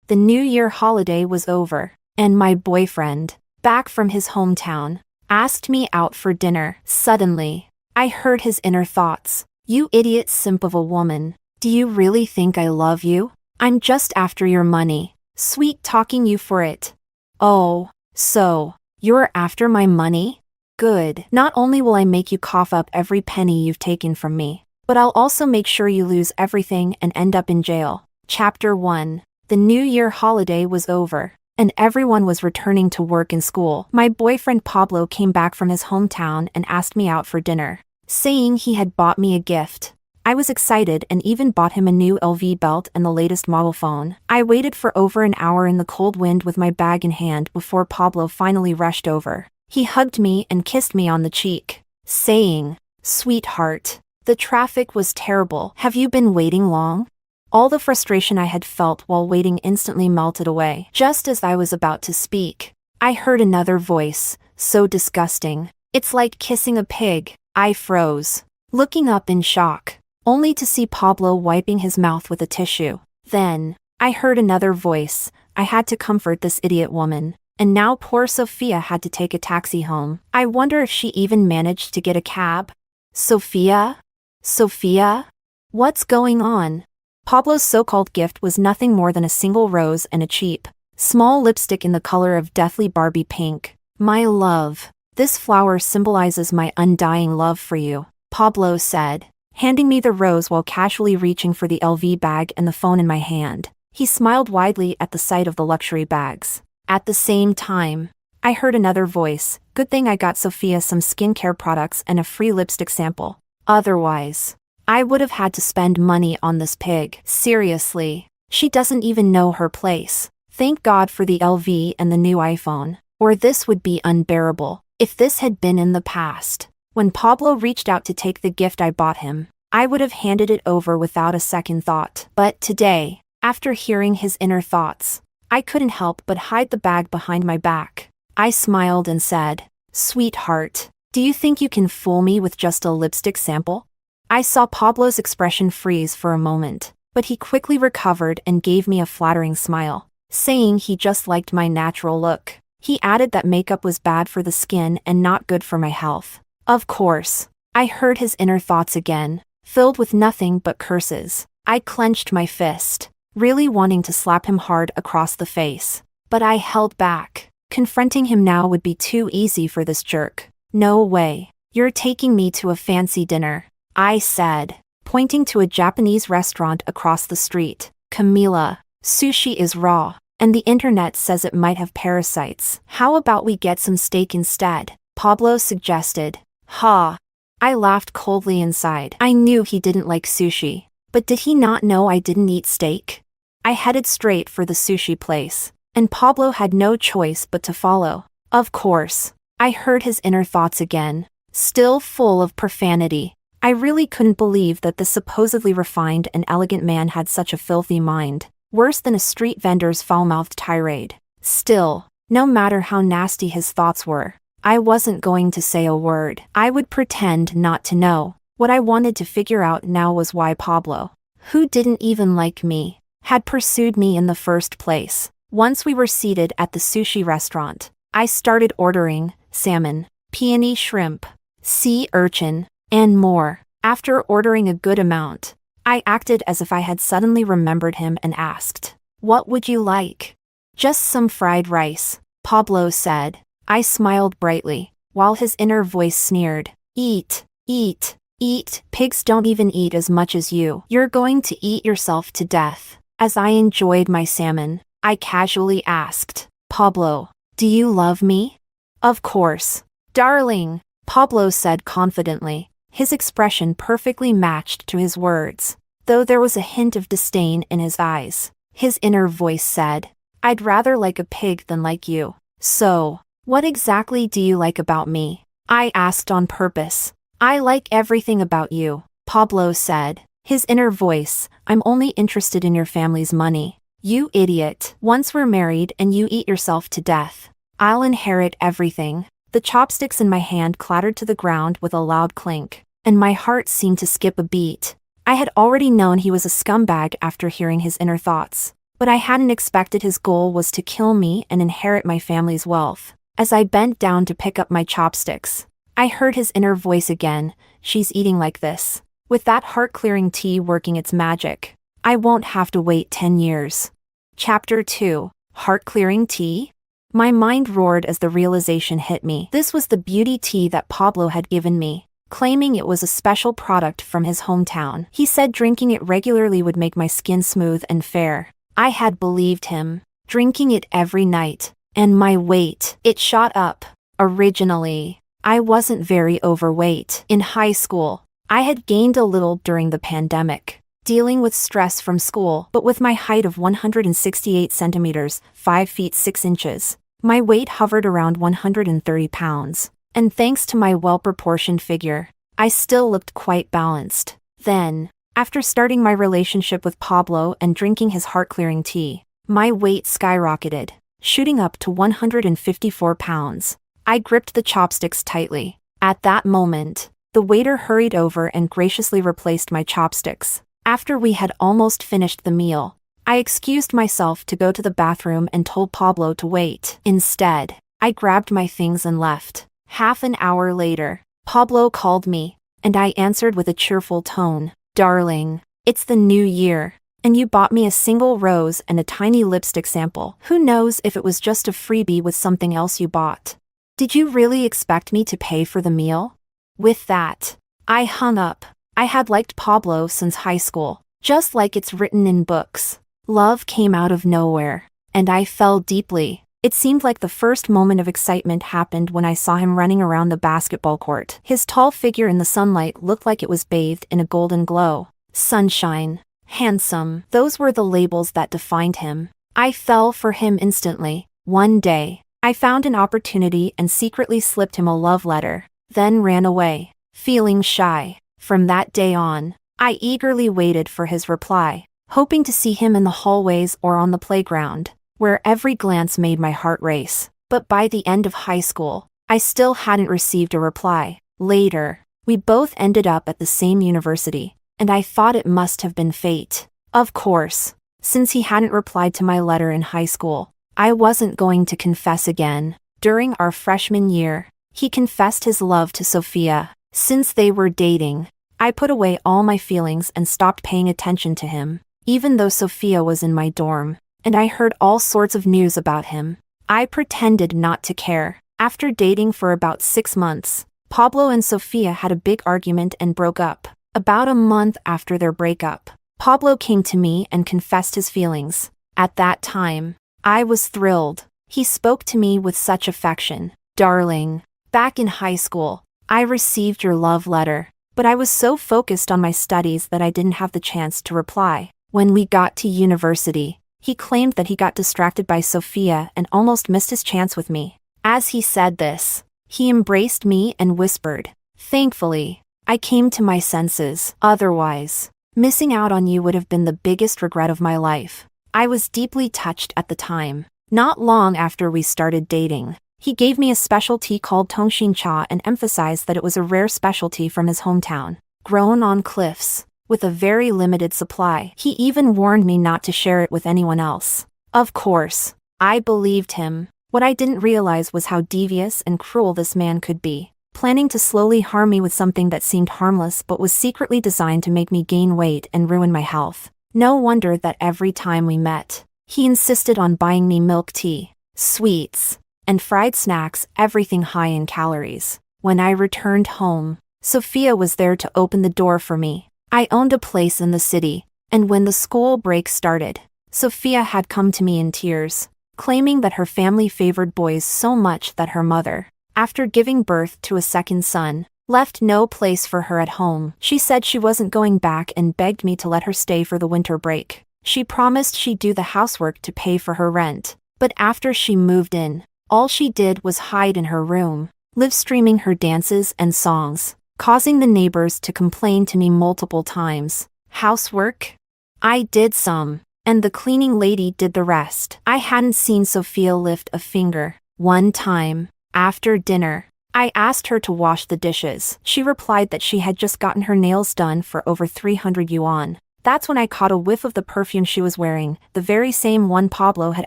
The New Year holiday was over, and my boyfriend, back from his hometown, asked me out for dinner. Suddenly, I heard his inner thoughts. You idiot simp of a woman. Do you really think I love you? I'm just after your money. Sweet talking you for it. Oh, so, you're after my money? Good. Not only will I make you cough up every penny you've taken from me, but I'll also make sure you lose everything and end up in jail. Chapter 1. The New Year holiday was over, and everyone was returning to work and school. My boyfriend Pablo came back from his hometown and asked me out for dinner, saying he had bought me a gift. I was excited and even bought him a new LV belt and the latest model phone. I waited for over an hour in the cold wind with my bag in hand before Pablo finally rushed over. He hugged me and kissed me on the cheek, saying, "Sweetheart, the traffic was terrible. Have you been waiting long?" All the frustration I had felt while waiting instantly melted away. Just as I was about to speak, I heard another voice, so disgusting. "It's like kissing a pig." I froze, looking up in shock, only to see Pablo wiping his mouth with a tissue. Then, I heard another voice. I had to comfort this idiot woman, and now poor Sophia had to take a taxi home. I wonder if she even managed to get a cab. Sophia? Sophia? What's going on? Pablo's so-called gift was nothing more than a single rose and a cheap, small lipstick in the color of deathly Barbie pink. "My love, this flower symbolizes my undying love for you," Pablo said, handing me the rose while casually reaching for the LV bag and the phone in my hand. He smiled widely at the sight of the luxury bags. At the same time, I heard another voice. "Good thing I got Sophia some skincare products and a free lipstick sample. Otherwise, I would have had to spend money on this pig. Seriously, she doesn't even know her place. Thank God for the LV and the new iPhone, or this would be unbearable." If this had been in the past, when Pablo reached out to take the gift I bought him, I would have handed it over without a second thought. But today, after hearing his inner thoughts, I couldn't help but hide the bag behind my back. I smiled and said, "Sweetheart, do you think you can fool me with just a lipstick sample?" I saw Pablo's expression freeze for a moment, but he quickly recovered and gave me a flattering smile, saying he just liked my natural look. He added that makeup was bad for the skin and not good for my health. Of course, I heard his inner thoughts again, filled with nothing but curses. I clenched my fist, really wanting to slap him hard across the face. But I held back. Confronting him now would be too easy for this jerk. "No way. You're taking me to a fancy dinner," I said, pointing to a Japanese restaurant across the street. "Camila, sushi is raw, and the internet says it might have parasites. How about we get some steak instead?" Pablo suggested. "Ha." I laughed coldly inside. I knew he didn't like sushi, but did he not know I didn't eat steak? I headed straight for the sushi place, and Pablo had no choice but to follow. Of course, I heard his inner thoughts again, still full of profanity. I really couldn't believe that this supposedly refined and elegant man had such a filthy mind, worse than a street vendor's foul-mouthed tirade. Still, no matter how nasty his thoughts were, I wasn't going to say a word. I would pretend not to know. What I wanted to figure out now was why Pablo, who didn't even like me, had pursued me in the first place. Once we were seated at the sushi restaurant, I started ordering salmon, peony shrimp, sea urchin, and more. After ordering a good amount, I acted as if I had suddenly remembered him and asked, "What would you like?" "Just some fried rice," Pablo said. I smiled brightly, while his inner voice sneered, "Eat, eat, eat. Pigs don't even eat as much as you. You're going to eat yourself to death." As I enjoyed my salmon, I casually asked, "Pablo, do you love me?" "Of course, darling," Pablo said confidently. His expression perfectly matched to his words, though there was a hint of disdain in his eyes. His inner voice said, "I'd rather like a pig than like you." "So, what exactly do you like about me?" I asked on purpose. "I like everything about you," Pablo said, his inner voice. "I'm only interested in your family's money." "You idiot. Once we're married and you eat yourself to death, I'll inherit everything." The chopsticks in my hand clattered to the ground with a loud clink, and my heart seemed to skip a beat. I had already known he was a scumbag after hearing his inner thoughts, But I hadn't expected his goal was to kill me and inherit my family's wealth. As I bent down to pick up my chopsticks, I heard his inner voice again. She's eating like this, with that heart-clearing tea working its magic. I won't have to wait 10 years. Chapter 2. Heart-clearing tea? My mind roared as the realization hit me. This was the beauty tea that Pablo had given me, claiming it was a special product from his hometown. He said drinking it regularly would make my skin smooth and fair. I had believed him, drinking it every night, and my weight, it shot up. Originally, I wasn't very overweight. In high school, I had gained a little during the pandemic, dealing with stress from school, but with my height of 168 centimeters, 5 feet 6 inches, my weight hovered around 130 pounds, and thanks to my well-proportioned figure, I still looked quite balanced. Then, after starting my relationship with Pablo and drinking his heart-clearing tea, my weight skyrocketed, shooting up to 154 pounds. I gripped the chopsticks tightly. At that moment, the waiter hurried over and graciously replaced my chopsticks. After we had almost finished the meal, I excused myself to go to the bathroom and told Pablo to wait. Instead, I grabbed my things and left. Half an hour later, Pablo called me, and I answered with a cheerful tone. "Darling, it's the new year, and you bought me a single rose and a tiny lipstick sample. Who knows if it was just a freebie with something else you bought? Did you really expect me to pay for the meal?" With that, I hung up. I had liked Pablo since high school, just like it's written in books. Love came out of nowhere, and I fell deeply. It seemed like the first moment of excitement happened when I saw him running around the basketball court. His tall figure in the sunlight looked like it was bathed in a golden glow. Sunshine, handsome, those were the labels that defined him. I fell for him instantly. One day, I found an opportunity and secretly slipped him a love letter, then ran away, feeling shy. From that day on, I eagerly waited for his reply, hoping to see him in the hallways or on the playground, where every glance made my heart race. But by the end of high school, I still hadn't received a reply. Later, we both ended up at the same university, and I thought it must have been fate. Of course, since he hadn't replied to my letter in high school, I wasn't going to confess again. During our freshman year, he confessed his love to Sophia. Since they were dating, I put away all my feelings and stopped paying attention to him, even though Sophia was in my dorm, and I heard all sorts of news about him. I pretended not to care. After dating for about 6 months, Pablo and Sophia had a big argument and broke up. About a month after their breakup, Pablo came to me and confessed his feelings. At that time, I was thrilled. He spoke to me with such affection. "Darling, back in high school, I received your love letter, but I was so focused on my studies that I didn't have the chance to reply. When we got to university, he claimed that he got distracted by Sophia and almost missed his chance with me." As he said this, he embraced me and whispered, "Thankfully, I came to my senses. Otherwise, missing out on you would have been the biggest regret of my life." I was deeply touched at the time. Not long after we started dating, he gave me a specialty called Tongshin cha and emphasized that it was a rare specialty from his hometown, grown on cliffs, with a very limited supply. He even warned me not to share it with anyone else. Of course, I believed him. What I didn't realize was how devious and cruel this man could be, planning to slowly harm me with something that seemed harmless but was secretly designed to make me gain weight and ruin my health. No wonder that every time we met, he insisted on buying me milk tea, sweets, and fried snacks, everything high in calories. When I returned home, Sophia was there to open the door for me. I owned a place in the city, and when the school break started, Sophia had come to me in tears, claiming that her family favored boys so much that her mother, after giving birth to a second son, left no place for her at home. She said she wasn't going back and begged me to let her stay for the winter break. She promised she'd do the housework to pay for her rent, but after she moved in, all she did was hide in her room, live streaming her dances and songs, causing the neighbors to complain to me multiple times. Housework? I did some, and the cleaning lady did the rest. I hadn't seen Sophia lift a finger. One time, after dinner, I asked her to wash the dishes. She replied that she had just gotten her nails done for over 300 yuan. That's when I caught a whiff of the perfume she was wearing, the very same one Pablo had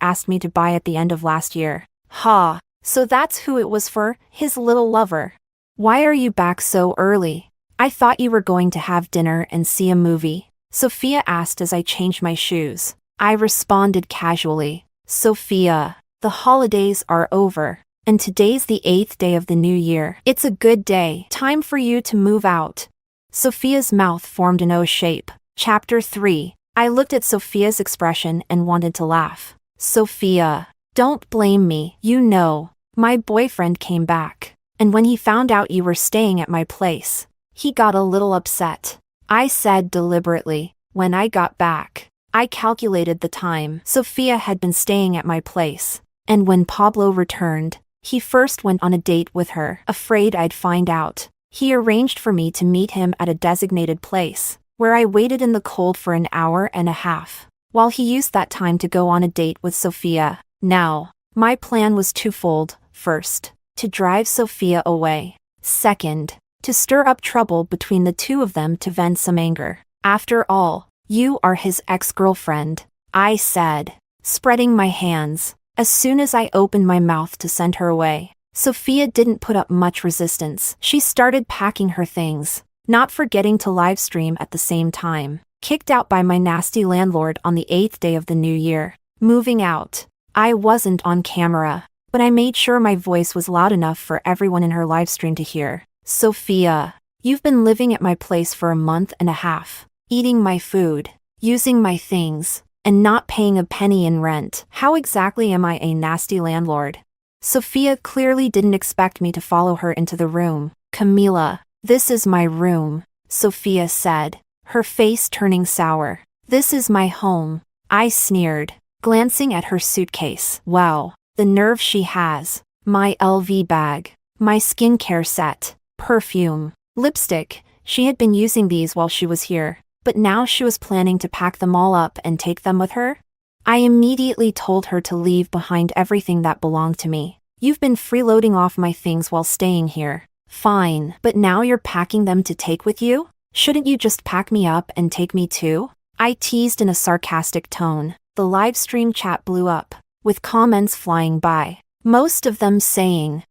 asked me to buy at the end of last year. Ha! So that's who it was for, his little lover. Why are you back so early? I thought you were going to have dinner and see a movie, Sophia asked as I changed my shoes. I responded casually. Sophia, the holidays are over, and today's the 8th day of the new year. It's a good day. Time for you to move out. Sophia's mouth formed an O shape. Chapter 3. I looked at Sophia's expression and wanted to laugh. Sophia, don't blame me. You know, my boyfriend came back, and when he found out you were staying at my place, he got a little upset. I said deliberately, when I got back. I calculated the time Sophia had been staying at my place, and when Pablo returned, he first went on a date with her. Afraid I'd find out, he arranged for me to meet him at a designated place, where I waited in the cold for an hour and a half, while he used that time to go on a date with Sophia. Now, my plan was twofold. First, to drive Sophia away. Second, to stir up trouble between the two of them to vent some anger. After all, you are his ex-girlfriend, I said, spreading my hands. As soon as I opened my mouth to send her away, Sophia didn't put up much resistance. She started packing her things, not forgetting to live stream at the same time. Kicked out by my nasty landlord on the 8th day of the new year. Moving out. I wasn't on camera, but I made sure my voice was loud enough for everyone in her live stream to hear. Sophia, you've been living at my place for a month and a half, eating my food, using my things, and not paying a penny in rent. How exactly am I a nasty landlord? Sophia clearly didn't expect me to follow her into the room. Camila, this is my room, Sophia said, her face turning sour. This is my home, I sneered, glancing at her suitcase. Wow, the nerve she has. My LV bag, my skincare set, perfume, lipstick. She had been using these while she was here, but now she was planning to pack them all up and take them with her? I immediately told her to leave behind everything that belonged to me. You've been freeloading off my things while staying here. Fine, but now you're packing them to take with you? Shouldn't you just pack me up and take me too? I teased in a sarcastic tone. The live stream chat blew up, with comments flying by, most of them saying,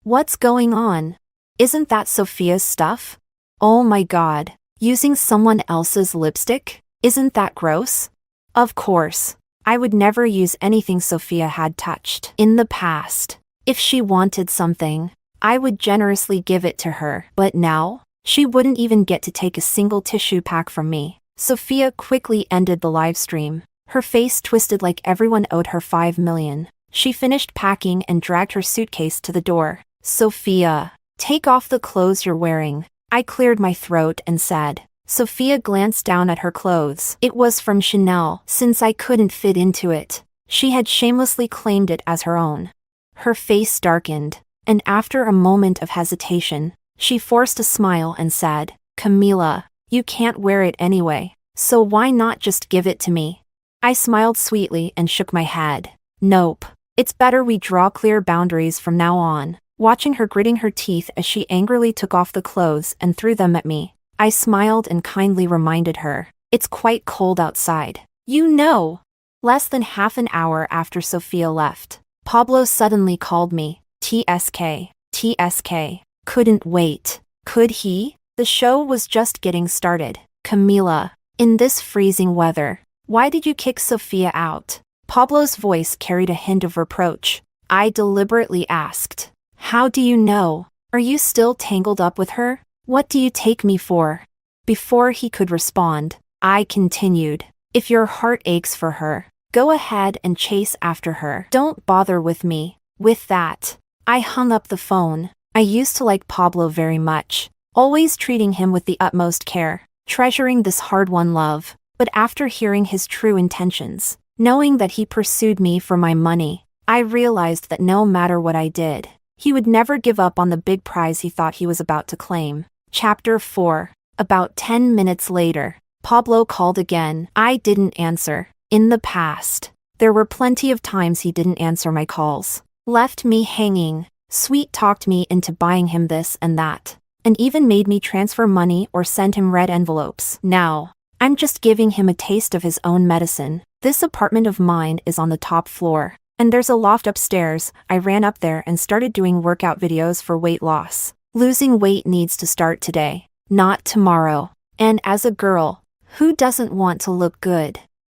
"What's going on? Isn't that Sophia's stuff? Oh my god. Using someone else's lipstick? Isn't that gross?" Of course, I would never use anything Sophia had touched in the past. If she wanted something, I would generously give it to her. But now, she wouldn't even get to take a single tissue pack from me. Sophia quickly ended the live stream. Her face twisted like everyone owed her 5 million. She finished packing and dragged her suitcase to the door. Sophia, take off the clothes you're wearing. I cleared my throat and said. Sophia glanced down at her clothes. It was from Chanel. Since I couldn't fit into it, she had shamelessly claimed it as her own. Her face darkened, and after a moment of hesitation, she forced a smile and said, Camila, you can't wear it anyway, so why not just give it to me? I smiled sweetly and shook my head. Nope. It's better we draw clear boundaries from now on. Watching her gritting her teeth as she angrily took off the clothes and threw them at me, I smiled and kindly reminded her, it's quite cold outside. You know. Less than half an hour after Sophia left, Pablo suddenly called me. TSK. Couldn't wait. Could he? The show was just getting started. Camila, in this freezing weather, why did you kick Sophia out? Pablo's voice carried a hint of reproach. I deliberately asked. How do you know? Are you still tangled up with her? What do you take me for? Before he could respond, I continued. If your heart aches for her, go ahead and chase after her. Don't bother with me. With that, I hung up the phone. I used to like Pablo very much, always treating him with the utmost care, treasuring this hard-won love. But after hearing his true intentions, knowing that he pursued me for my money, I realized that no matter what I did, he would never give up on the big prize he thought he was about to claim. Chapter 4. About 10 minutes later, Pablo called again. I didn't answer. In the past, there were plenty of times he didn't answer my calls, left me hanging, sweet-talked me into buying him this and that, and even made me transfer money or send him red envelopes. Now, I'm just giving him a taste of his own medicine. This apartment of mine is on the top floor, and there's a loft upstairs. I ran up there and started doing workout videos for weight loss. Losing weight needs to start today, not tomorrow. And as a girl, who doesn't want to look good?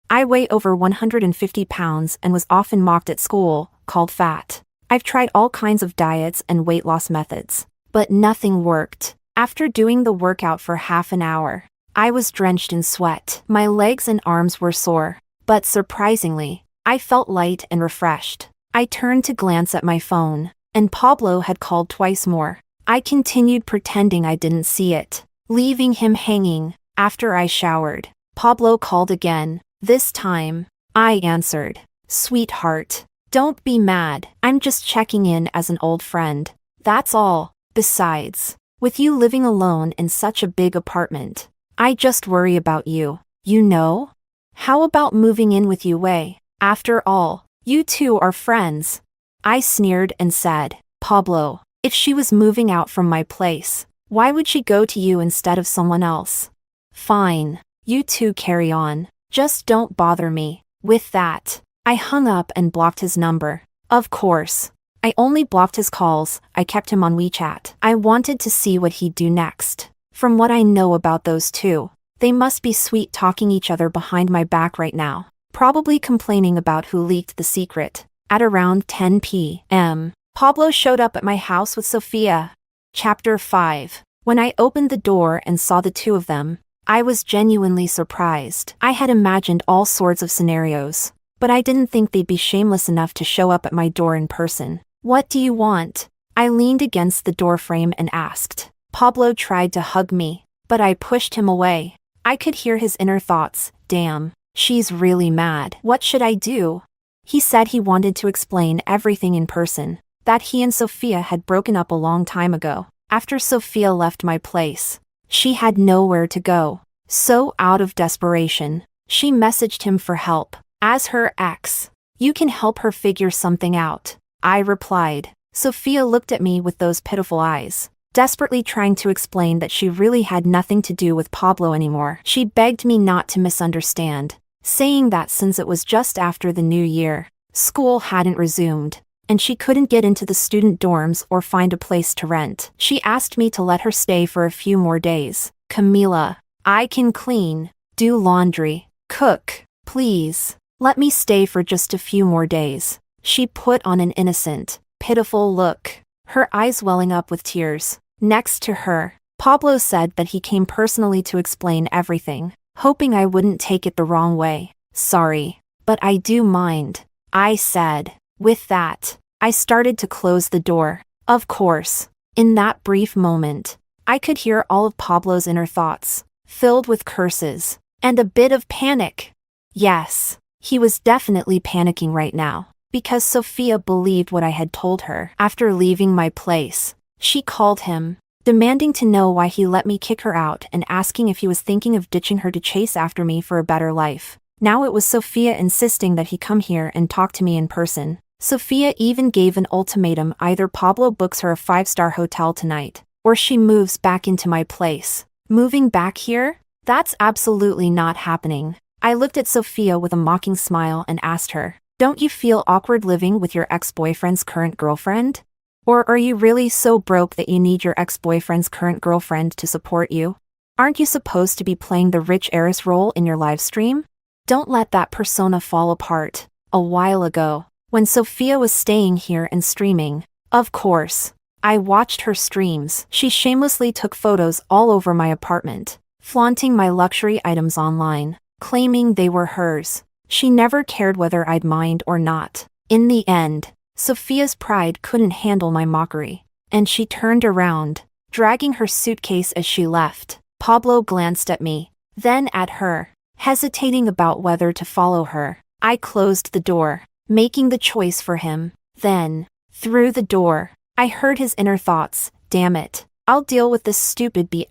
I weigh over 150 pounds and was often mocked at school, called fat. I've tried all kinds of diets and weight loss methods, but nothing worked. After doing the workout for half an hour, I was drenched in sweat. My legs and arms were sore, but surprisingly, I felt light and refreshed. I turned to glance at my phone, and Pablo had called twice more. I continued pretending I didn't see it, leaving him hanging. After I showered, Pablo called again. This time, I answered. Sweetheart, don't be mad. I'm just checking in as an old friend. That's all. Besides, with you living alone in such a big apartment, I just worry about you, you know? How about moving in with you, Wei? After all, you two are friends. I sneered and said, Pablo, if she was moving out from my place, why would she go to you instead of someone else? Fine, you two carry on. Just don't bother me. With that, I hung up and blocked his number. Of course, I only blocked his calls. I kept him on WeChat. I wanted to see what he'd do next. From what I know about those two, they must be sweet talking each other behind my back right now, probably complaining about who leaked the secret. At around 10 p.m., Pablo showed up at my house with Sophia. Chapter 5. When I opened the door and saw the two of them, I was genuinely surprised. I had imagined all sorts of scenarios, but I didn't think they'd be shameless enough to show up at my door in person. What do you want? I leaned against the doorframe and asked. Pablo tried to hug me, but I pushed him away. I could hear his inner thoughts. Damn, she's really mad. What should I do? He said he wanted to explain everything in person, that he and Sophia had broken up a long time ago, after Sophia left my place. She had nowhere to go. So out of desperation, she messaged him for help. As her ex, you can help her figure something out, I replied. Sophia looked at me with those pitiful eyes, desperately trying to explain that she really had nothing to do with Pablo anymore. She begged me not to misunderstand, saying that since it was just after the new year, school hadn't resumed, and she couldn't get into the student dorms or find a place to rent. She asked me to let her stay for a few more days. Camila, I can clean, do laundry, cook. Please, let me stay for just a few more days. She put on an innocent, pitiful look, her eyes welling up with tears. Next to her, Pablo said that he came personally to explain everything, hoping I wouldn't take it the wrong way. Sorry, but I do mind, I said. With that, I started to close the door. Of course, in that brief moment, I could hear all of Pablo's inner thoughts, filled with curses, and a bit of panic. Yes, he was definitely panicking right now, because Sophia believed what I had told her. After leaving my place, she called him, demanding to know why he let me kick her out and asking if he was thinking of ditching her to chase after me for a better life. Now it was Sophia insisting that he come here and talk to me in person. Sophia even gave an ultimatum: either Pablo books her a 5-star hotel tonight, or she moves back into my place. Moving back here? That's absolutely not happening. I looked at Sophia with a mocking smile and asked her, don't you feel awkward living with your ex-boyfriend's current girlfriend? Or are you really so broke that you need your ex-boyfriend's current girlfriend to support you? Aren't you supposed to be playing the rich heiress role in your live stream? Don't let that persona fall apart. A while ago, when Sophia was staying here and streaming, of course, I watched her streams. She shamelessly took photos all over my apartment, flaunting my luxury items online, claiming they were hers. She never cared whether I'd mind or not. In the end, Sophia's pride couldn't handle my mockery, and she turned around, dragging her suitcase as she left. Pablo glanced at me, then at her, hesitating about whether to follow her. I closed the door, making the choice for him. Then, through the door, I heard his inner thoughts. Damn it, I'll deal with this stupid B***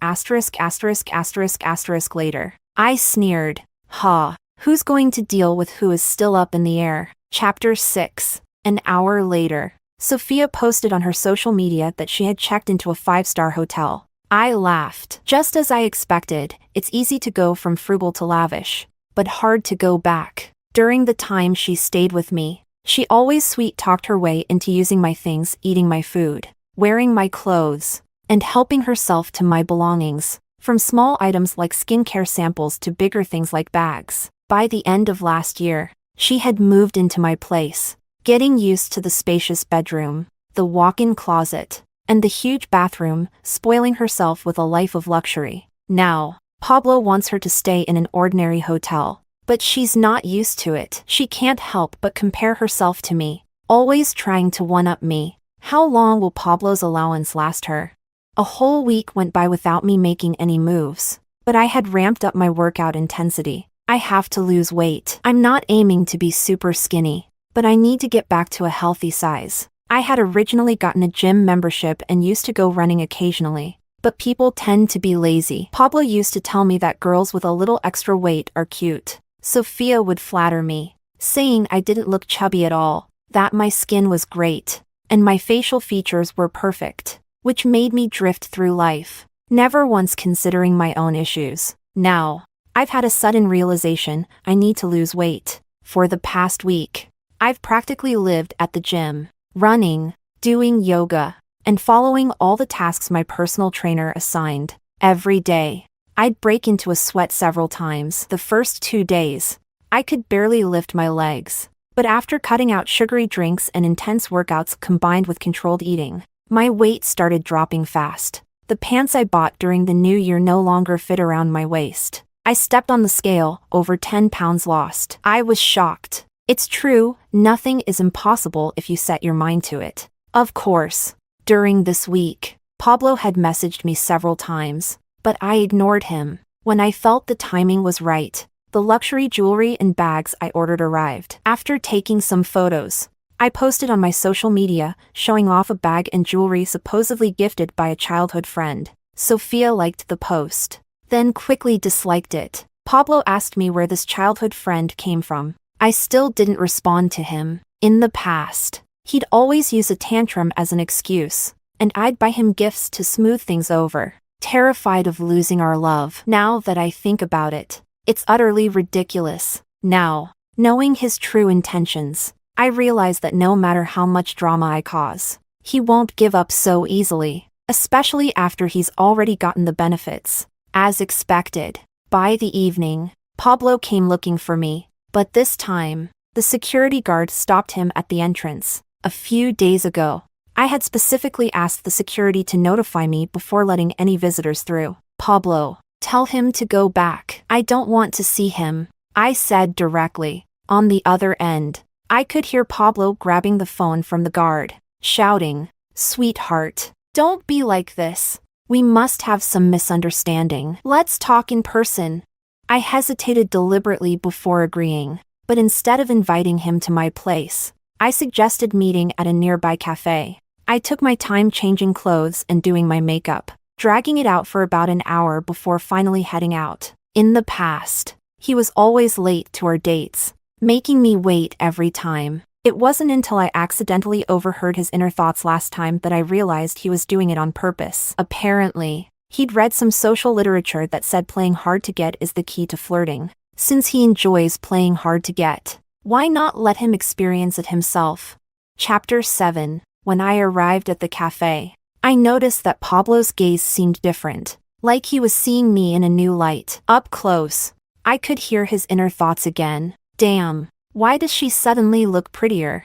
later. I sneered. Ha, who's going to deal with who is still up in the air? Chapter 6. An hour later, Sophia posted on her social media that she had checked into a 5-star hotel. I laughed. Just as I expected, it's easy to go from frugal to lavish, but hard to go back. During the time she stayed with me, she always sweet-talked her way into using my things, eating my food, wearing my clothes, and helping herself to my belongings, from small items like skincare samples to bigger things like bags. By the end of last year, she had moved into my place, getting used to the spacious bedroom, the walk-in closet, and the huge bathroom, spoiling herself with a life of luxury. Now, Pablo wants her to stay in an ordinary hotel, but she's not used to it. She can't help but compare herself to me, always trying to one-up me. How long will Pablo's allowance last her? A whole week went by without me making any moves, but I had ramped up my workout intensity. I have to lose weight. I'm not aiming to be super skinny, but I need to get back to a healthy size. I had originally gotten a gym membership and used to go running occasionally, but people tend to be lazy. Pablo used to tell me that girls with a little extra weight are cute. Sophia would flatter me, saying I didn't look chubby at all, that my skin was great, and my facial features were perfect, which made me drift through life, never once considering my own issues. Now, I've had a sudden realization I need to lose weight. For the past week, I've practically lived at the gym, running, doing yoga, and following all the tasks my personal trainer assigned. Every day, I'd break into a sweat several times. The first 2 days, I could barely lift my legs. But after cutting out sugary drinks and intense workouts combined with controlled eating, my weight started dropping fast. The pants I bought during the new year no longer fit around my waist. I stepped on the scale, over 10 pounds lost. I was shocked. It's true, nothing is impossible if you set your mind to it. Of course, during this week, Pablo had messaged me several times, but I ignored him. When I felt the timing was right, the luxury jewelry and bags I ordered arrived. After taking some photos, I posted on my social media, showing off a bag and jewelry supposedly gifted by a childhood friend. Sophia liked the post, then quickly disliked it. Pablo asked me where this childhood friend came from. I still didn't respond to him. In the past, he'd always use a tantrum as an excuse, and I'd buy him gifts to smooth things over, terrified of losing our love. Now that I think about it, it's utterly ridiculous. Now, knowing his true intentions, I realize that no matter how much drama I cause, he won't give up so easily, especially after he's already gotten the benefits. As expected, by the evening, Pablo came looking for me, but this time, the security guard stopped him at the entrance. A few days ago, I had specifically asked the security to notify me before letting any visitors through. Pablo, tell him to go back. I don't want to see him, I said directly. On the other end, I could hear Pablo grabbing the phone from the guard, shouting, "Sweetheart, don't be like this. We must have some misunderstanding. Let's talk in person." I hesitated deliberately before agreeing, but instead of inviting him to my place, I suggested meeting at a nearby cafe. I took my time changing clothes and doing my makeup, dragging it out for about an hour before finally heading out. In the past, he was always late to our dates, making me wait every time. It wasn't until I accidentally overheard his inner thoughts last time that I realized he was doing it on purpose. Apparently, he'd read some social literature that said playing hard to get is the key to flirting. Since he enjoys playing hard to get, why not let him experience it himself? Chapter 7. When I arrived at the cafe, I noticed that Pablo's gaze seemed different, like he was seeing me in a new light. Up close, I could hear his inner thoughts again. Damn, why does she suddenly look prettier?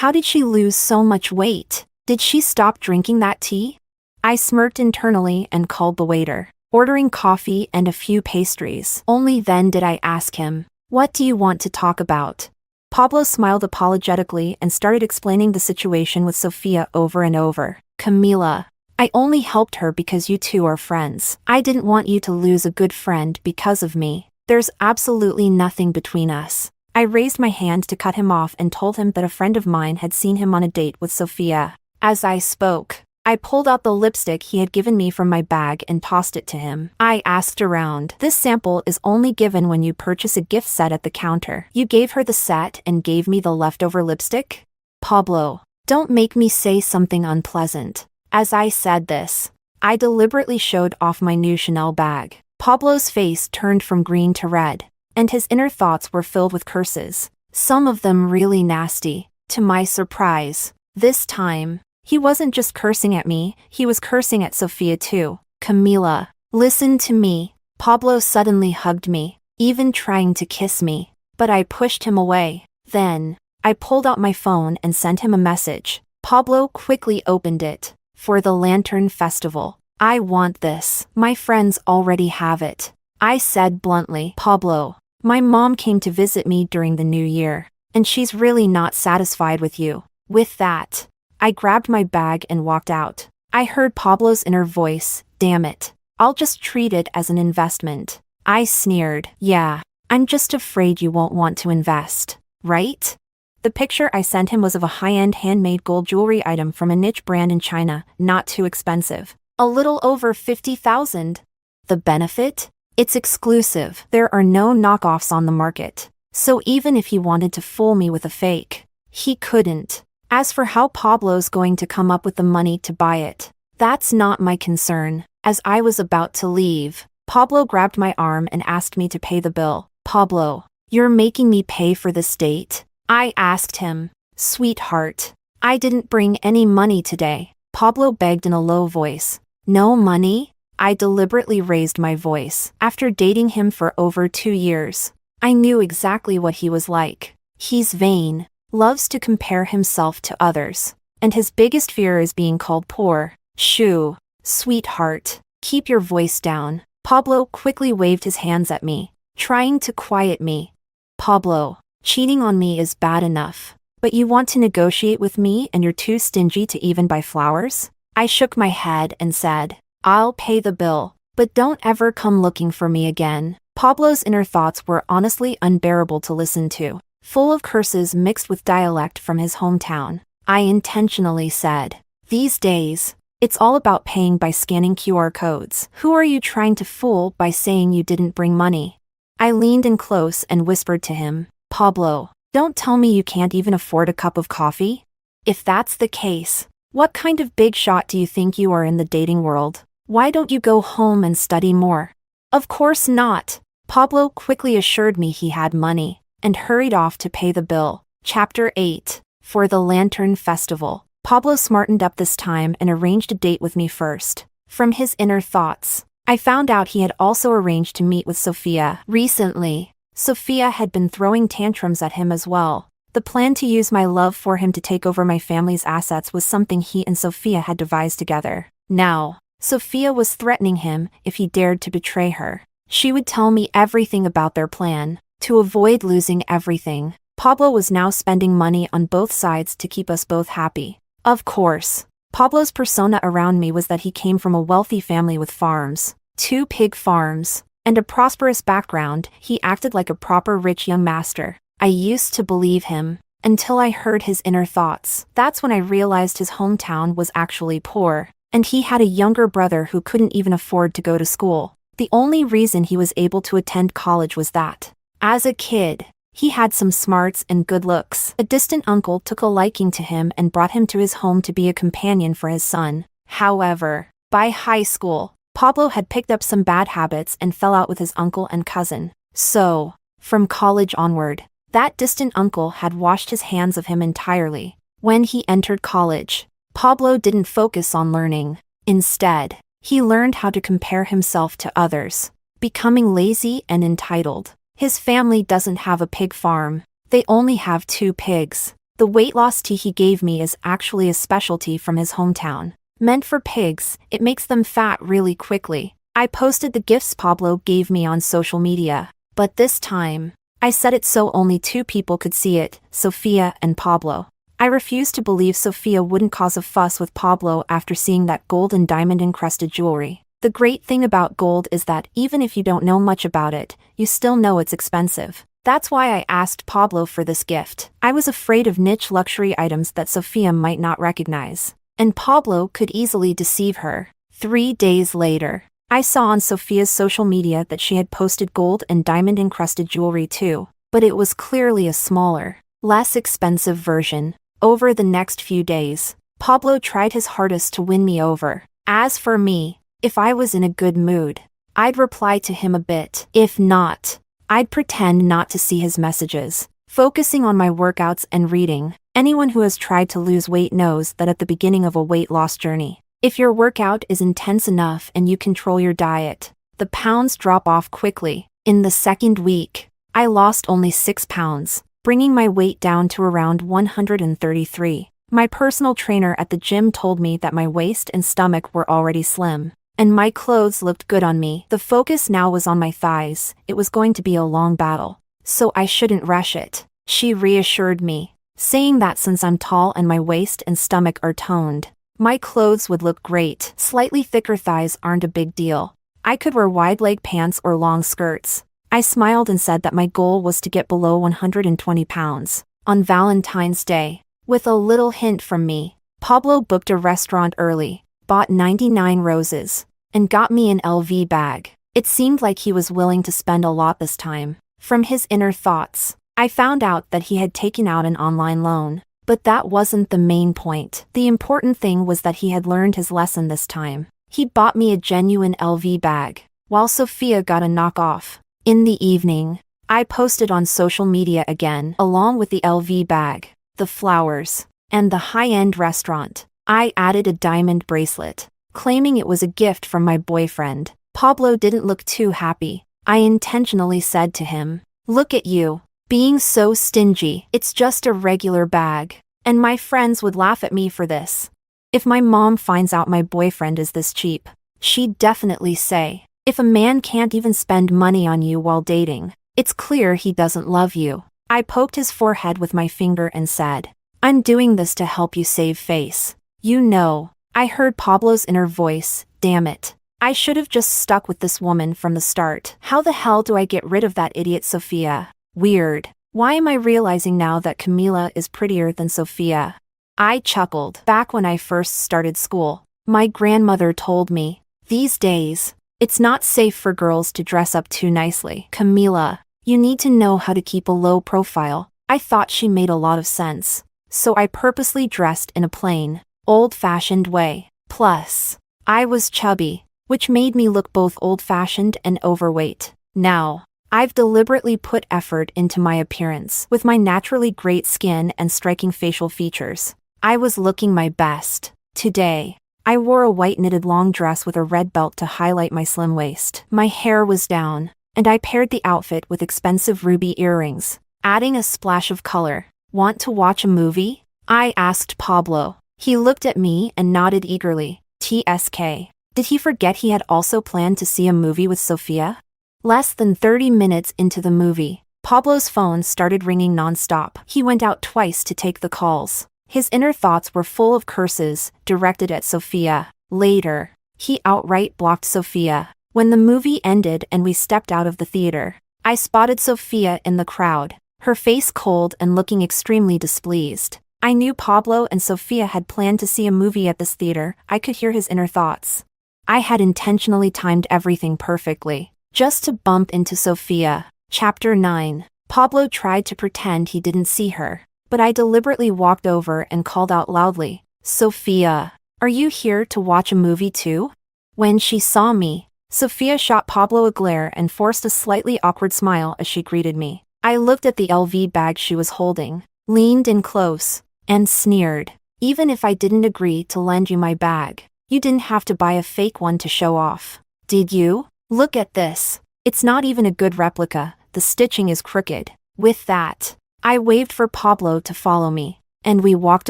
How did she lose so much weight? Did she stop drinking that tea? I smirked internally and called the waiter, ordering coffee and a few pastries. Only then did I ask him, "What do you want to talk about?" Pablo smiled apologetically and started explaining the situation with Sophia over and over. "Camila, I only helped her because you two are friends. I didn't want you to lose a good friend because of me. There's absolutely nothing between us." I raised my hand to cut him off and told him that a friend of mine had seen him on a date with Sophia. As I spoke, I pulled out the lipstick he had given me from my bag and tossed it to him. I asked around. "This sample is only given when you purchase a gift set at the counter. You gave her the set and gave me the leftover lipstick?" "Pablo, don't make me say something unpleasant." As I said this, I deliberately showed off my new Chanel bag. Pablo's face turned from green to red, and his inner thoughts were filled with curses, some of them really nasty. To my surprise, this time, he wasn't just cursing at me, he was cursing at Sophia too. Camila, listen to me. Pablo suddenly hugged me, even trying to kiss me, but I pushed him away. Then, I pulled out my phone and sent him a message. Pablo quickly opened it. For the Lantern Festival. I want this. My friends already have it. I said bluntly. Pablo, my mom came to visit me during the new year, and she's really not satisfied with you. With that, I grabbed my bag and walked out. I heard Pablo's inner voice, damn it. I'll just treat it as an investment. I sneered. Yeah, I'm just afraid you won't want to invest, right? The picture I sent him was of a high-end handmade gold jewelry item from a niche brand in China, not too expensive. A little over 50,000. The benefit? It's exclusive. There are no knockoffs on the market. So even if he wanted to fool me with a fake, he couldn't. As for how Pablo's going to come up with the money to buy it, that's not my concern. As I was about to leave, Pablo grabbed my arm and asked me to pay the bill. Pablo, you're making me pay for this date? I asked him. Sweetheart, I didn't bring any money today. Pablo begged in a low voice. No money? I deliberately raised my voice. After dating him for over 2 years, I knew exactly what he was like. He's vain, loves to compare himself to others, and his biggest fear is being called poor. Shoo, sweetheart, keep your voice down. Pablo quickly waved his hands at me, trying to quiet me. Pablo, cheating on me is bad enough, but you want to negotiate with me and you're too stingy to even buy flowers? I shook my head and said, I'll pay the bill, but don't ever come looking for me again. Pablo's inner thoughts were honestly unbearable to listen to, full of curses mixed with dialect from his hometown. I intentionally said, these days, it's all about paying by scanning QR codes. Who are you trying to fool by saying you didn't bring money? I leaned in close and whispered to him, Pablo, don't tell me you can't even afford a cup of coffee? If that's the case, what kind of big shot do you think you are in the dating world? Why don't you go home and study more? Of course not. Pablo quickly assured me he had money, and hurried off to pay the bill. Chapter 8. For the Lantern Festival. Pablo smartened up this time and arranged a date with me first. From his inner thoughts, I found out he had also arranged to meet with Sophia. Recently, Sophia had been throwing tantrums at him as well. The plan to use my love for him to take over my family's assets was something he and Sophia had devised together. Now, Sophia was threatening him if he dared to betray her. She would tell me everything about their plan, to avoid losing everything. Pablo was now spending money on both sides to keep us both happy. Of course, Pablo's persona around me was that he came from a wealthy family with farms, 2 pig farms, and a prosperous background. He acted like a proper rich young master. I used to believe him, until I heard his inner thoughts. That's when I realized his hometown was actually poor, and he had a younger brother who couldn't even afford to go to school. The only reason he was able to attend college was that, as a kid, he had some smarts and good looks. A distant uncle took a liking to him and brought him to his home to be a companion for his son. However, by high school, Pablo had picked up some bad habits and fell out with his uncle and cousin. So, from college onward, that distant uncle had washed his hands of him entirely. When he entered college, Pablo didn't focus on learning. Instead, he learned how to compare himself to others, becoming lazy and entitled. His family doesn't have a pig farm. They only have 2 pigs. The weight loss tea he gave me is actually a specialty from his hometown. Meant for pigs, it makes them fat really quickly. I posted the gifts Pablo gave me on social media, but this time, I said it so only 2 people could see it, Sophia and Pablo. I refused to believe Sophia wouldn't cause a fuss with Pablo after seeing that gold and diamond-encrusted jewelry. The great thing about gold is that even if you don't know much about it, you still know it's expensive. That's why I asked Pablo for this gift. I was afraid of niche luxury items that Sophia might not recognize, and Pablo could easily deceive her. 3 days later, I saw on Sophia's social media that she had posted gold and diamond-encrusted jewelry too, but it was clearly a smaller, less expensive version. Over the next few days, Pablo tried his hardest to win me over. As for me, if I was in a good mood, I'd reply to him a bit. If not, I'd pretend not to see his messages, focusing on my workouts and reading. Anyone who has tried to lose weight knows that at the beginning of a weight loss journey, if your workout is intense enough and you control your diet, the pounds drop off quickly. In the second week, I lost only 6 pounds, bringing my weight down to around 133. My personal trainer at the gym told me that my waist and stomach were already slim, and my clothes looked good on me. The focus now was on my thighs. It was going to be a long battle, so I shouldn't rush it. She reassured me, saying that since I'm tall and my waist and stomach are toned, my clothes would look great. Slightly thicker thighs aren't a big deal. I could wear wide leg pants or long skirts. I smiled and said that my goal was to get below 120 pounds. On Valentine's Day, with a little hint from me, Pablo booked a restaurant early, bought 99 roses, and got me an LV bag. It seemed like he was willing to spend a lot this time. From his inner thoughts, I found out that he had taken out an online loan. But that wasn't the main point. The important thing was that he had learned his lesson this time. He bought me a genuine LV bag, while Sophia got a knockoff. In the evening, I posted on social media again, along with the LV bag, the flowers, and the high-end restaurant. I added a diamond bracelet, claiming it was a gift from my boyfriend. Pablo didn't look too happy. I intentionally said to him, "Look at you, being so stingy. It's just a regular bag." And my friends would laugh at me for this. If my mom finds out my boyfriend is this cheap, she'd definitely say, "If a man can't even spend money on you while dating, it's clear he doesn't love you." I poked his forehead with my finger and said, "I'm doing this to help you save face. You know." I heard Pablo's inner voice, "Damn it. I should have just stuck with this woman from the start. How the hell do I get rid of that idiot Sophia? Weird. Why am I realizing now that Camila is prettier than Sophia?" I chuckled. Back when I first started school, my grandmother told me, "These days, it's not safe for girls to dress up too nicely. Camila, you need to know how to keep a low profile." I thought she made a lot of sense, so I purposely dressed in a plain, old-fashioned way. Plus, I was chubby, which made me look both old-fashioned and overweight. Now, I've deliberately put effort into my appearance. With my naturally great skin and striking facial features, I was looking my best. Today, I wore a white knitted long dress with a red belt to highlight my slim waist. My hair was down, and I paired the outfit with expensive ruby earrings, adding a splash of color. "Want to watch a movie?" I asked Pablo. He looked at me and nodded eagerly. TSK. Did he forget he had also planned to see a movie with Sophia? Less than 30 minutes into the movie, Pablo's phone started ringing nonstop. He went out twice to take the calls. His inner thoughts were full of curses, directed at Sophia. Later, he outright blocked Sophia. When the movie ended and we stepped out of the theater, I spotted Sophia in the crowd, her face cold and looking extremely displeased. I knew Pablo and Sophia had planned to see a movie at this theater. I could hear his inner thoughts. I had intentionally timed everything perfectly, just to bump into Sophia. Chapter 9. Pablo tried to pretend he didn't see her, but I deliberately walked over and called out loudly, "Sophia, are you here to watch a movie too?" When she saw me, Sophia shot Pablo a glare and forced a slightly awkward smile as she greeted me. I looked at the LV bag she was holding, leaned in close, and sneered. "Even if I didn't agree to lend you my bag, you didn't have to buy a fake one to show off, did you? Look at this. It's not even a good replica, the stitching is crooked." With that, I waved for Pablo to follow me, and we walked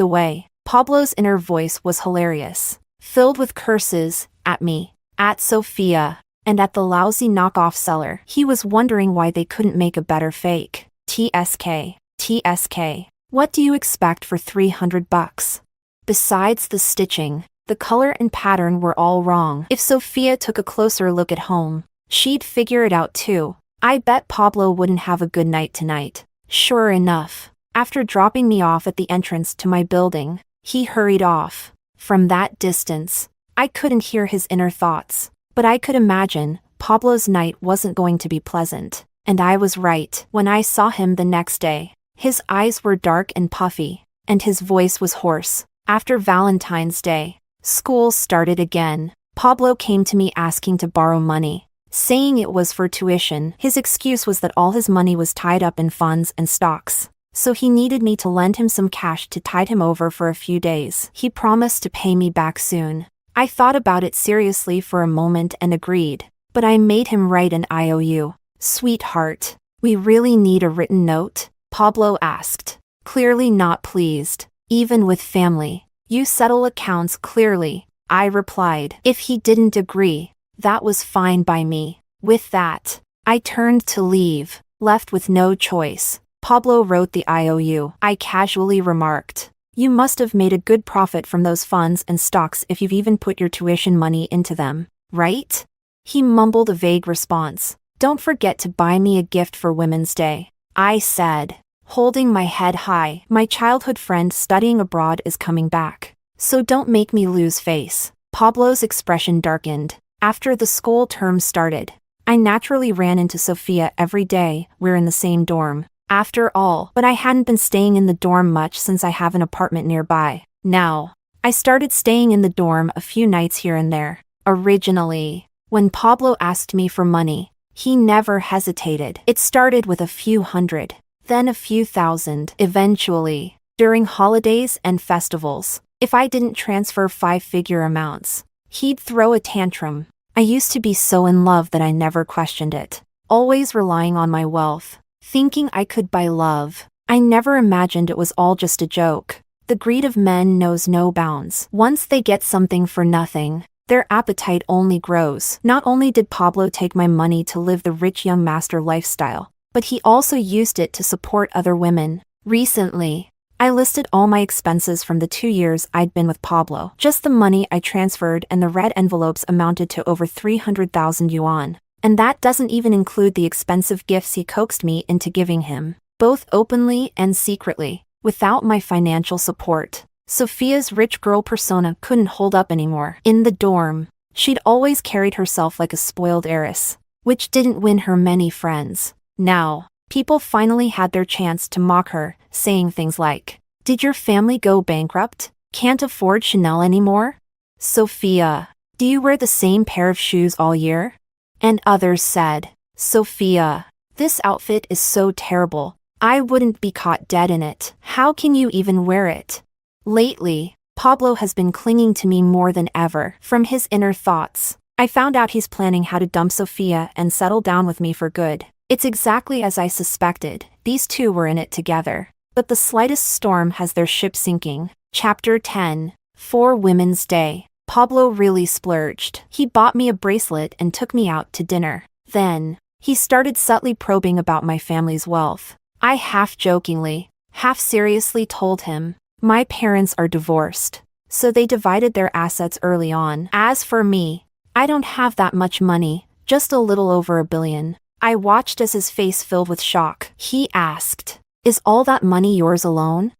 away. Pablo's inner voice was hilarious, filled with curses, at me, at Sophia, and at the lousy knockoff seller. He was wondering why they couldn't make a better fake. TSK. What do you expect for $300? Besides the stitching, the color and pattern were all wrong. If Sophia took a closer look at home, she'd figure it out too. I bet Pablo wouldn't have a good night tonight. Sure enough, after dropping me off at the entrance to my building, he hurried off. From that distance, I couldn't hear his inner thoughts, but I could imagine Pablo's night wasn't going to be pleasant. And I was right. When I saw him the next day, his eyes were dark and puffy, and his voice was hoarse. After Valentine's Day, School started again. Pablo came to me asking to borrow money, saying it was for tuition. His excuse was that all his money was tied up in funds and stocks, so he needed me to lend him some cash to tide him over for a few days. He promised to pay me back soon. I thought about it seriously for a moment and agreed, but I made him write an IOU. Sweetheart, we really need a written note? Pablo asked, clearly not pleased. Even with family, you settle accounts clearly, I replied. If he didn't agree, that was fine by me. With that, I turned to leave, left with no choice. Pablo wrote the IOU. I casually remarked, you must have made a good profit from those funds and stocks if you've even put your tuition money into them, right? He mumbled a vague response. Don't forget to buy me a gift for Women's Day, I said, holding my head high. My childhood friend studying abroad is coming back, so don't make me lose face. Pablo's expression darkened. After the school term started, I naturally ran into Sophia every day. We're in the same dorm, after all, but I hadn't been staying in the dorm much since I have an apartment nearby. Now, I started staying in the dorm a few nights here and there. Originally, when Pablo asked me for money, he never hesitated. It started with a few hundred, then a few thousand. Eventually, during holidays and festivals, if I didn't transfer five-figure amounts, he'd throw a tantrum. I used to be so in love that I never questioned it, always relying on my wealth, thinking I could buy love. I never imagined it was all just a joke. The greed of men knows no bounds. Once they get something for nothing, their appetite only grows. Not only did Pablo take my money to live the rich young master lifestyle, but he also used it to support other women. Recently, I listed all my expenses from the 2 years I'd been with Pablo. Just the money I transferred and the red envelopes amounted to over 300,000 yuan. And that doesn't even include the expensive gifts he coaxed me into giving him, both openly and secretly. Without my financial support, Sophia's rich girl persona couldn't hold up anymore. In the dorm, she'd always carried herself like a spoiled heiress, which didn't win her many friends. Now, people finally had their chance to mock her, saying things like, did your family go bankrupt? Can't afford Chanel anymore? Sophia, do you wear the same pair of shoes all year? And others said, Sophia, this outfit is so terrible, I wouldn't be caught dead in it. How can you even wear it? Lately, Pablo has been clinging to me more than ever. From his inner thoughts, I found out he's planning how to dump Sophia and settle down with me for good. It's exactly as I suspected. These two were in it together. But the slightest storm has their ship sinking. Chapter 10. For Women's Day, Pablo really splurged. He bought me a bracelet and took me out to dinner. Then, he started subtly probing about my family's wealth. I half-jokingly, half-seriously told him, my parents are divorced, so they divided their assets early on. As for me, I don't have that much money, just a little over 1 billion. I watched as his face filled with shock. He asked, is all that money yours alone?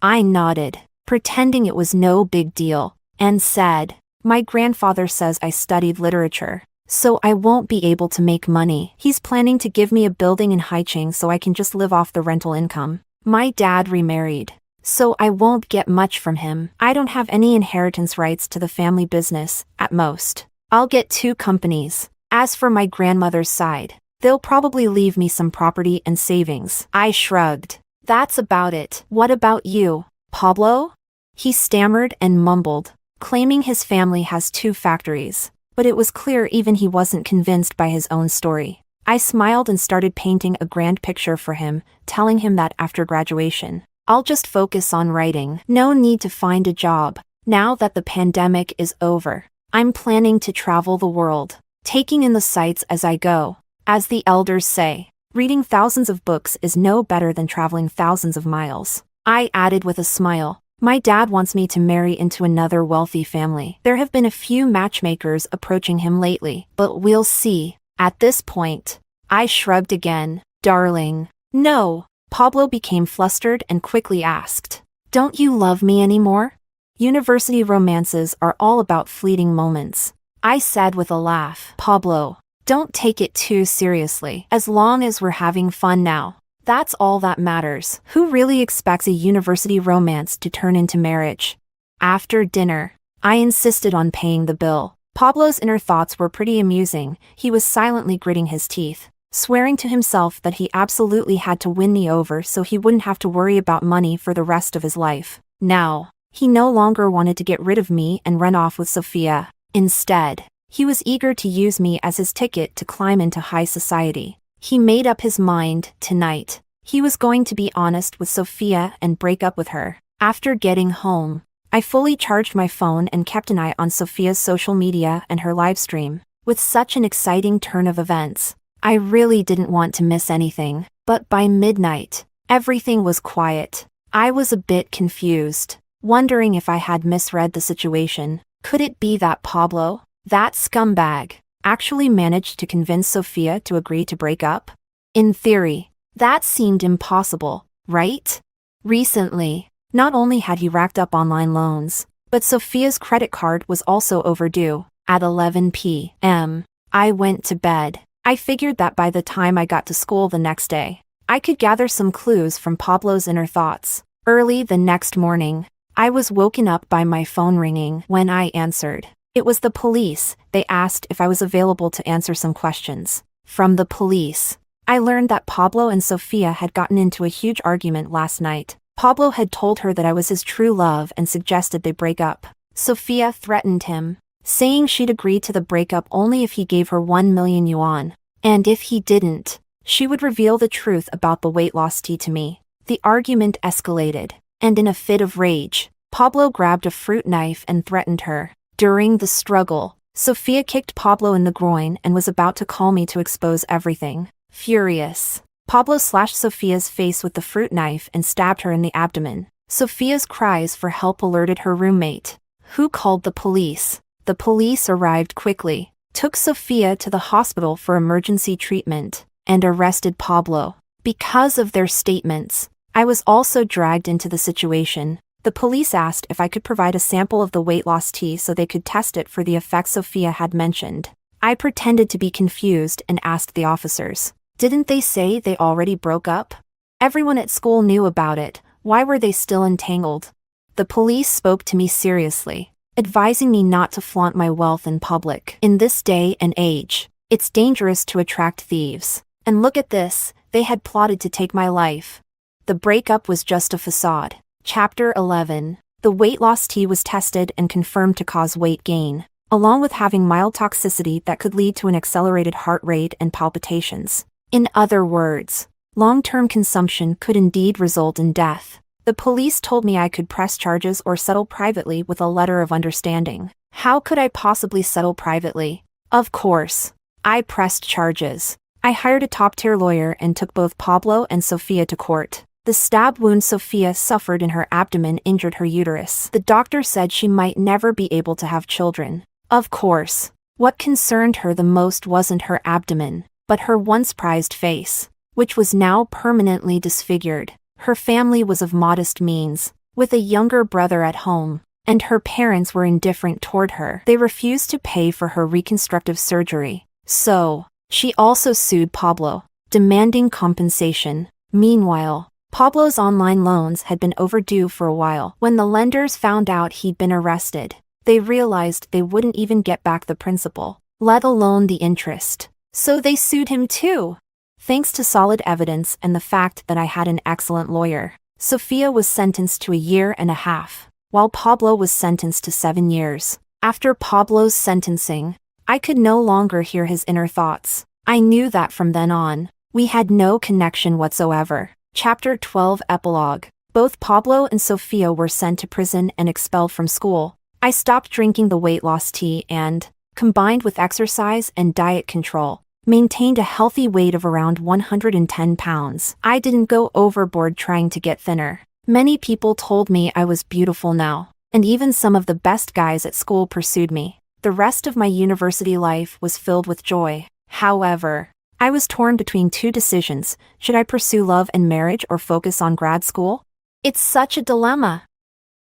I nodded, pretending it was no big deal, and said, my grandfather says I studied literature, so I won't be able to make money. He's planning to give me a building in Haicheng so I can just live off the rental income. My dad remarried, so I won't get much from him. I don't have any inheritance rights to the family business, at most. I'll get 2 companies. As for my grandmother's side, they'll probably leave me some property and savings. I shrugged. That's about it. What about you, Pablo? He stammered and mumbled, claiming his family has 2 factories, but it was clear even he wasn't convinced by his own story. I smiled and started painting a grand picture for him, telling him that after graduation, I'll just focus on writing. No need to find a job. Now that the pandemic is over, I'm planning to travel the world, taking in the sights as I go. As the elders say, reading thousands of books is no better than traveling thousands of miles. I added with a smile, my dad wants me to marry into another wealthy family. There have been a few matchmakers approaching him lately, but we'll see. At this point, I shrugged again. Darling, no. Pablo became flustered and quickly asked, don't you love me anymore? University romances are all about fleeting moments. I said with a laugh, Pablo, don't take it too seriously. As long as we're having fun now, that's all that matters. Who really expects a university romance to turn into marriage? After dinner, I insisted on paying the bill. Pablo's inner thoughts were pretty amusing. He was silently gritting his teeth, swearing to himself that he absolutely had to win me over so he wouldn't have to worry about money for the rest of his life. Now, he no longer wanted to get rid of me and run off with Sophia. Instead, he was eager to use me as his ticket to climb into high society. He made up his mind, tonight. He was going to be honest with Sophia and break up with her. After getting home, I fully charged my phone and kept an eye on Sophia's social media and her livestream. With such an exciting turn of events, I really didn't want to miss anything. But by midnight, everything was quiet. I was a bit confused, wondering if I had misread the situation. Could it be that Pablo, that scumbag, actually managed to convince Sophia to agree to break up? In theory, that seemed impossible, right? Recently, not only had he racked up online loans, but Sophia's credit card was also overdue. At 11 p.m., I went to bed. I figured that by the time I got to school the next day, I could gather some clues from Pablo's inner thoughts. Early the next morning, I was woken up by my phone ringing. When I answered, it was the police. They asked if I was available to answer some questions. From the police, I learned that Pablo and Sophia had gotten into a huge argument last night. Pablo had told her that I was his true love and suggested they break up. Sophia threatened him, saying she'd agree to the breakup only if he gave her 1 million yuan. And if he didn't, she would reveal the truth about the weight loss tea to me. The argument escalated, and in a fit of rage, Pablo grabbed a fruit knife and threatened her. During the struggle, Sophia kicked Pablo in the groin and was about to call me to expose everything. Furious, Pablo slashed Sophia's face with the fruit knife and stabbed her in the abdomen. Sophia's cries for help alerted her roommate, who called the police. The police arrived quickly, took Sophia to the hospital for emergency treatment, and arrested Pablo. Because of their statements, I was also dragged into the situation. The police asked if I could provide a sample of the weight loss tea so they could test it for the effects Sophia had mentioned. I pretended to be confused and asked the officers, didn't they say they already broke up? Everyone at school knew about it. Why were they still entangled? The police spoke to me seriously, advising me not to flaunt my wealth in public. In this day and age, it's dangerous to attract thieves. And look at this, they had plotted to take my life. The breakup was just a facade. Chapter 11. The weight loss tea was tested and confirmed to cause weight gain, along with having mild toxicity that could lead to an accelerated heart rate and palpitations. In other words, long-term consumption could indeed result in death. The police told me I could press charges or settle privately with a letter of understanding. How could I possibly settle privately? Of course, I pressed charges. I hired a top-tier lawyer and took both Pablo and Sophia to court. The stab wound Sophia suffered in her abdomen injured her uterus. The doctor said she might never be able to have children. Of course, what concerned her the most wasn't her abdomen, but her once prized face, which was now permanently disfigured. Her family was of modest means, with a younger brother at home, and her parents were indifferent toward her. They refused to pay for her reconstructive surgery. So, she also sued Pablo, demanding compensation. Meanwhile, Pablo's online loans had been overdue for a while. When the lenders found out he'd been arrested, they realized they wouldn't even get back the principal, let alone the interest. So they sued him too. Thanks to solid evidence and the fact that I had an excellent lawyer, Sophia was sentenced to 1.5 years, while Pablo was sentenced to 7 years. After Pablo's sentencing, I could no longer hear his inner thoughts. I knew that from then on, we had no connection whatsoever. Chapter 12 Epilogue. Both Pablo and Sophia were sent to prison and expelled from school. I stopped drinking the weight loss tea and, combined with exercise and diet control, maintained a healthy weight of around 110 pounds. I didn't go overboard trying to get thinner. Many people told me I was beautiful now, and even some of the best guys at school pursued me. The rest of my university life was filled with joy. However, I was torn between two decisions. Should I pursue love and marriage or focus on grad school? It's such a dilemma.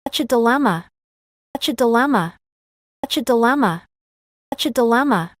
Such a dilemma. Such a dilemma. Such a dilemma. Such a dilemma.